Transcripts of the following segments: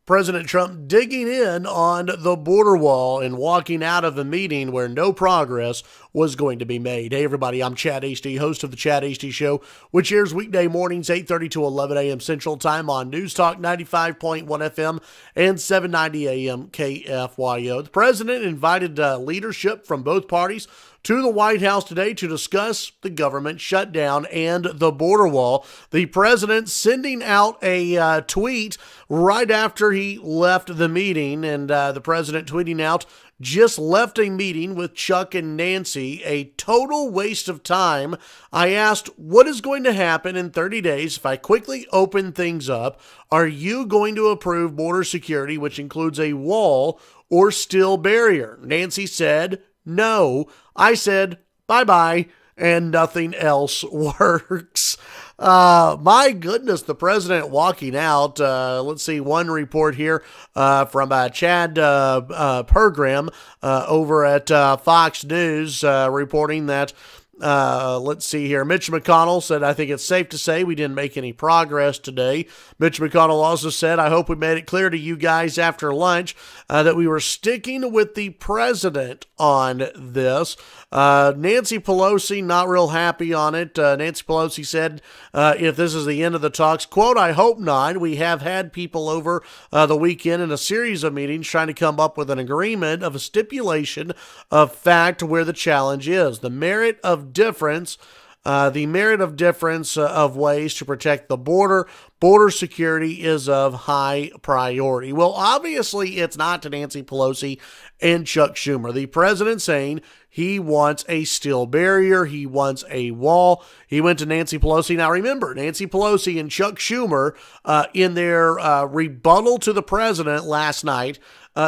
President Trump digging in on the border wall and walking out of a meeting where no progress was going to be made. Hey, everybody, I'm Chad Hasty, host of the Chad Hasty Show, which airs weekday mornings, 8:30 to 11 a.m. Central Time on News Talk 95.1 FM and 790 a.m. KFYO. The president invited leadership from both parties to the White House today to discuss the government shutdown and the border wall. The president sending out a tweet right after he left the meeting, and the president tweeting out, "Just left a meeting with Chuck and Nancy, a total waste of time. I asked, what is going to happen in 30 days if I quickly open things up? Are you going to approve border security, which includes a wall or steel barrier?" Nancy said, "No." I said, bye-bye, and nothing else works. My goodness, the president walking out. Let's see, one report here from Chad Pergram over at Fox News reporting that let's see here. Mitch McConnell said, "I think it's safe to say we didn't make any progress today." Mitch McConnell also said, "I hope we made it clear to you guys after lunch that we were sticking with the president on this." Nancy Pelosi, not real happy on it. Nancy Pelosi said, if this is the end of the talks, quote, "I hope not. We have had people over the weekend in a series of meetings trying to come up with an agreement of a stipulation of fact where the challenge is. The merit of difference of ways to protect the border security is of high priority." Well, obviously, it's not to Nancy Pelosi and Chuck Schumer. The president saying he wants a steel barrier. He wants a wall. He went to Nancy Pelosi. Now, remember, Nancy Pelosi and Chuck Schumer, in their rebuttal to the president last night,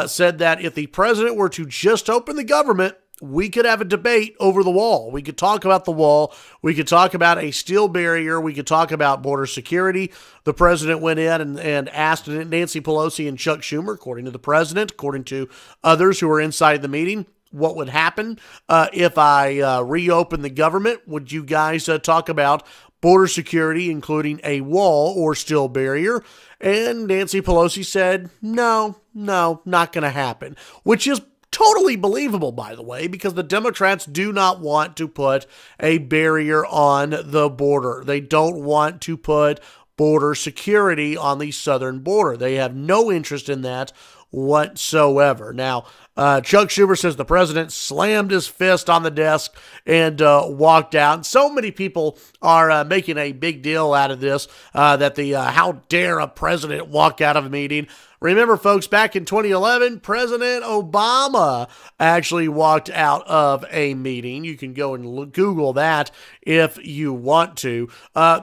said that if the president were to just open the government, we could have a debate over the wall. We could talk about the wall. We could talk about a steel barrier. We could talk about border security. The president went in and asked Nancy Pelosi and Chuck Schumer, according to the president, according to others who were inside the meeting, what would happen if I reopen the government. Would you guys talk about border security, including a wall or steel barrier? And Nancy Pelosi said, no, not going to happen, which is totally believable, by the way, because the Democrats do not want to put a barrier on the border. They don't want to put border security on the southern border. They have no interest in that whatsoever. Now, Chuck Schumer says the president slammed his fist on the desk and walked out. And so many people are making a big deal out of this, that how dare a president walk out of a meeting. Remember, folks, back in 2011, President Obama actually walked out of a meeting. You can go and Google that if you want to.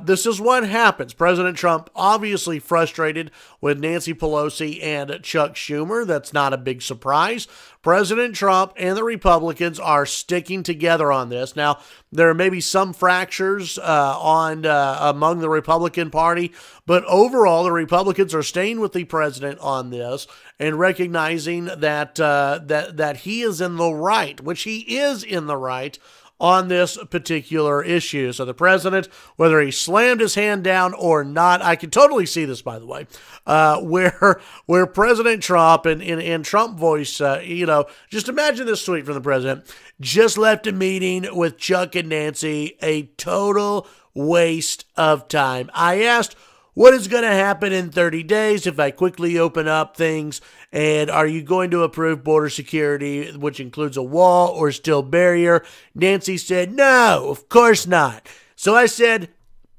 This is what happens. President Trump obviously frustrated with Nancy Pelosi and Chuck Schumer. That's not a big surprise. President Trump and the Republicans are sticking together on this. Now, there may be some fractures among the Republican Party, but overall, the Republicans are staying with the president on this and recognizing that that he is in the right, which he is in the right on this particular issue. So the president, whether he slammed his hand down or not, I can totally see this, by the way, where President Trump and in Trump voice, just imagine this tweet from the president: "Just left a meeting with Chuck and Nancy, a total waste of time. I asked, what is going to happen in 30 days if I quickly open up things? And are you going to approve border security, which includes a wall or steel barrier?" Nancy said, "No, of course not." So I said,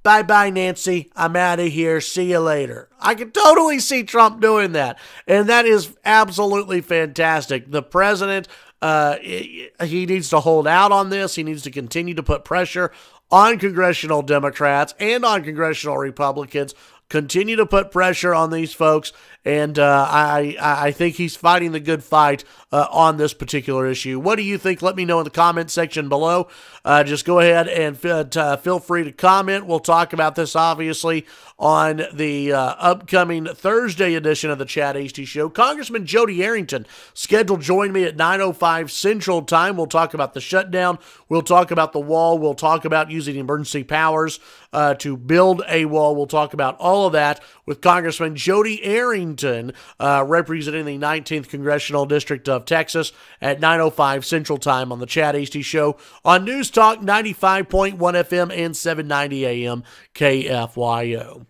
bye-bye, Nancy. I'm out of here. See you later. I can totally see Trump doing that. And that is absolutely fantastic. The president, he needs to hold out on this. He needs to continue to put pressure on congressional Democrats and on congressional Republicans. Continue to put pressure on these folks, and I think he's fighting the good fight on this particular issue. What do you think? Let me know in the comment section below. Just go ahead and feel free to comment. We'll talk about this, obviously, on the upcoming Thursday edition of the Chad Hasty Show. Congressman Jody Arrington scheduled to join me at 9:05 Central Time. We'll talk about the shutdown. We'll talk about the wall. We'll talk about using emergency powers to build a wall. We'll talk about all all of that with Congressman Jody Arrington, representing the 19th Congressional District of Texas at 9:05 Central Time on the Chad Hasty Show on News Talk 95.1 FM and 790 AM KFYO.